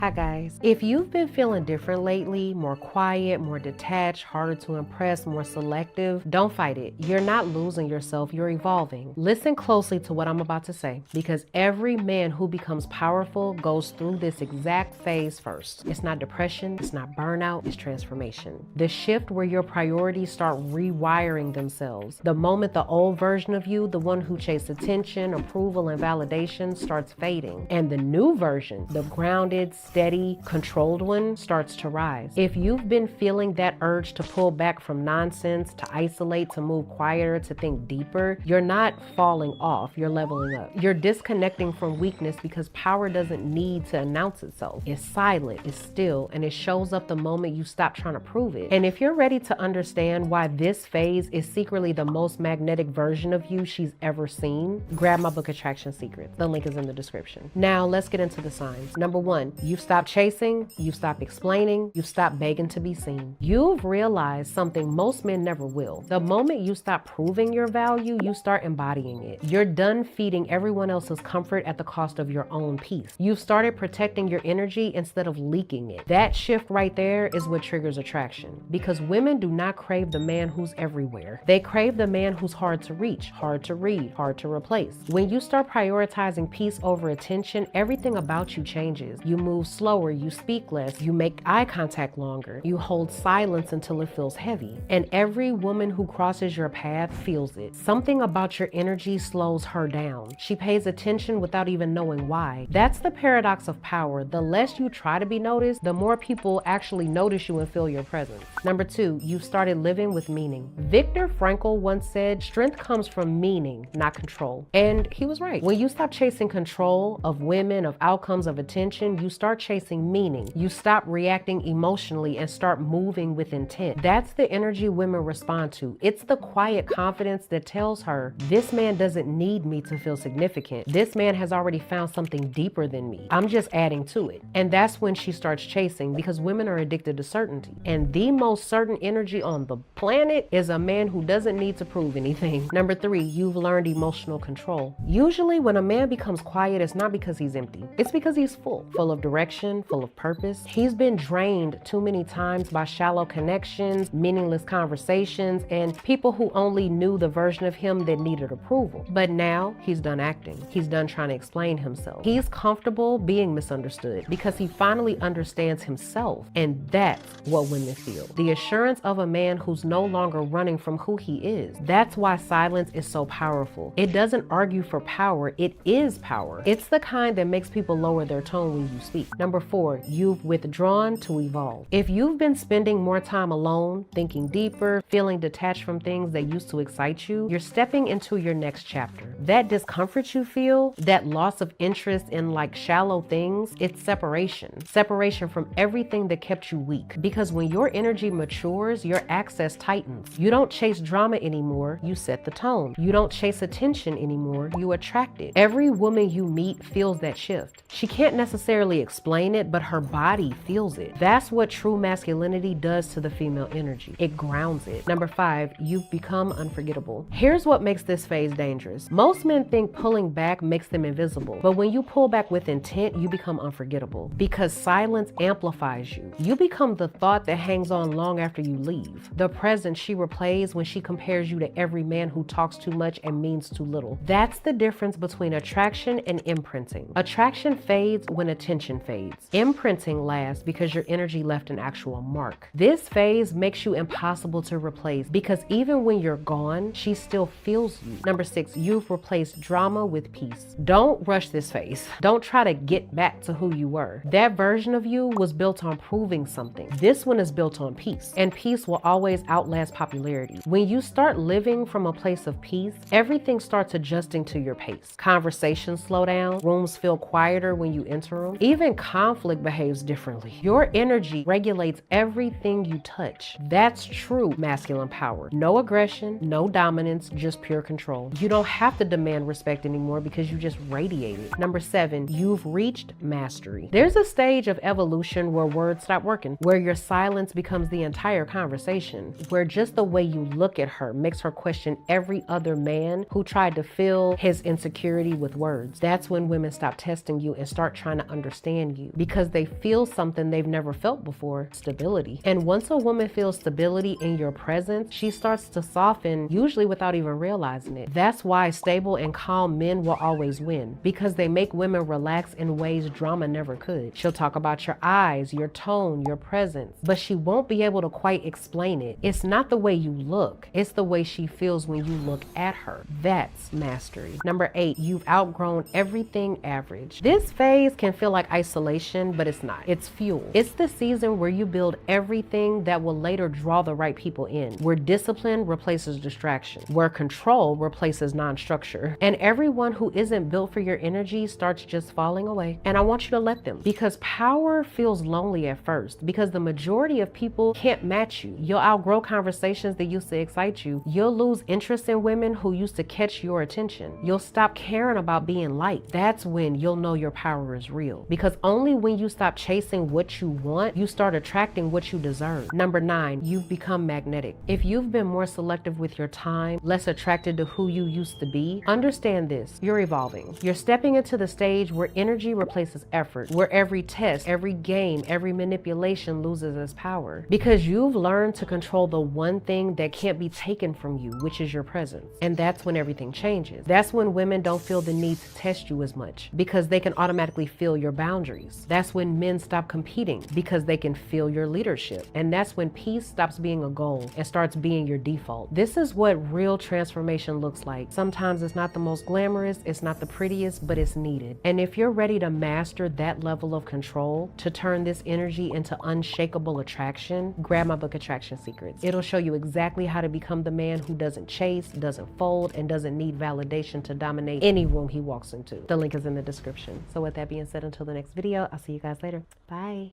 Hi guys. If you've been feeling different lately, more quiet, more detached, harder to impress, more selective, don't fight it. You're not losing yourself, you're evolving. Listen closely to what I'm about to say, because every man who becomes powerful goes through this exact phase first. It's not depression, it's not burnout, it's transformation. The shift where your priorities start rewiring themselves. The moment the old version of you, the one who chased attention, approval, and validation, starts fading, and the new version, the grounded, steady, controlled one, starts to rise. If you've been feeling that urge to pull back from nonsense, to isolate, to move quieter, to think deeper, you're not falling off, you're leveling up. You're disconnecting from weakness because power doesn't need to announce itself. It's silent, it's still, and it shows up the moment you stop trying to prove it. And if you're ready to understand why this phase is secretly the most magnetic version of you she's ever seen, grab my book Attraction Secrets. The link is in the description. Now let's get into the signs. Number one, you've stopped chasing, you've stopped explaining, you've stopped begging to be seen. You've realized something most men never will. The moment you stop proving your value, you start embodying it. You're done feeding everyone else's comfort at the cost of your own peace. You've started protecting your energy instead of leaking it. That shift right there is what triggers attraction, because women do not crave the man who's everywhere. They crave the man who's hard to reach, hard to read, hard to replace. When you start prioritizing peace over attention, everything about you changes. You move slower, you speak less, you make eye contact longer, you hold silence until it feels heavy. And every woman who crosses your path feels it. Something about your energy slows her down. She pays attention without even knowing why. That's the paradox of power. The less you try to be noticed, the more people actually notice you and feel your presence. Number two, you've started living with meaning. Viktor Frankl once said, strength comes from meaning, not control. And he was right. When you stop chasing control of women, of outcomes, of attention, you start chasing meaning. You stop reacting emotionally and start moving with intent. That's the energy women respond to. It's the quiet confidence that tells her, this man doesn't need me to feel significant. This man has already found something deeper than me. I'm just adding to it. And that's when she starts chasing, because women are addicted to certainty. And the most certain energy on the planet is a man who doesn't need to prove anything. Number three, you've learned emotional control. Usually when a man becomes quiet, it's not because he's empty. It's because he's full of direction, full of purpose. He's been drained too many times by shallow connections, meaningless conversations, and people who only knew the version of him that needed approval. But now he's done acting. He's done trying to explain himself. He's comfortable being misunderstood because he finally understands himself. And that's what women feel. The assurance of a man who's no longer running from who he is. That's why silence is so powerful. It doesn't argue for power, it is power. It's the kind that makes people lower their tone when you speak. Number four, you've withdrawn to evolve. If you've been spending more time alone, thinking deeper, feeling detached from things that used to excite you, you're stepping into your next chapter. That discomfort you feel, that loss of interest in like shallow things, it's separation. Separation from everything that kept you weak. Because when your energy matures, your access tightens. You don't chase drama anymore, you set the tone. You don't chase attention anymore, you attract it. Every woman you meet feels that shift. She can't necessarily explain it, but her body feels it. That's what true masculinity does to the female energy. It grounds it. Number five, you've become unforgettable. Here's what makes this phase dangerous. Most men think pulling back makes them invisible, but when you pull back with intent, you become unforgettable because silence amplifies you. You become the thought that hangs on long after you leave. The presence she replays when she compares you to every man who talks too much and means too little. That's the difference between attraction and imprinting. Attraction fades when attention fades. Imprinting lasts because your energy left an actual mark. This phase makes you impossible to replace because even when you're gone, she still feels you. Number six, you've replaced drama with peace. Don't rush this phase. Don't try to get back to who you were. That version of you was built on proving something. This one is built on peace, and peace will always outlast popularity. When you start living from a place of peace, everything starts adjusting to your pace. Conversations slow down, rooms feel quieter when you enter them. Even conflict behaves differently. Your energy regulates everything you touch. That's true masculine power. No aggression, no dominance, just pure control. You don't have to demand respect anymore because you just radiate it. Number seven, you've reached mastery. There's a stage of evolution where words stop working, where your silence becomes the entire conversation, where just the way you look at her makes her question every other man who tried to fill his insecurity with words. That's when women stop testing you and start trying to understand attracting you because they feel something they've never felt before, stability. And once a woman feels stability in your presence, she starts to soften, usually without even realizing it. That's why stable and calm men will always win, because they make women relax in ways drama never could. She'll talk about your eyes, your tone, your presence, but she won't be able to quite explain it. It's not the way you look, it's the way she feels when you look at her. That's mastery. Number 8, you've outgrown everything average. This phase can feel like isolation, but it's not. It's fuel. It's the season where you build everything that will later draw the right people in, where discipline replaces distraction, where control replaces non-structure, and everyone who isn't built for your energy starts just falling away. And I want you to let them, because power feels lonely at first, because the majority of people can't match you. You'll outgrow conversations that used to excite you. You'll lose interest in women who used to catch your attention. You'll stop caring about being liked. That's when you'll know your power is real, because only when you stop chasing what you want, you start attracting what you deserve. Number 9, you've become magnetic. If you've been more selective with your time, less attracted to who you used to be, understand this: you're evolving. You're stepping into the stage where energy replaces effort, where every test, every game, every manipulation loses its power, because you've learned to control the one thing that can't be taken from you, which is your presence. And that's when everything changes. That's when women don't feel the need to test you as much, because they can automatically feel your boundaries. That's when men stop competing, because they can feel your leadership. And that's when peace stops being a goal and starts being your default. This is what real transformation looks like. Sometimes it's not the most glamorous, it's not the prettiest, but it's needed. And if you're ready to master that level of control, to turn this energy into unshakable attraction, grab my book, Attraction Secrets. It'll show you exactly how to become the man who doesn't chase, doesn't fold, and doesn't need validation to dominate any room he walks into. The link is in the description. So with that being said, until the next video, I'll see you guys later. Bye.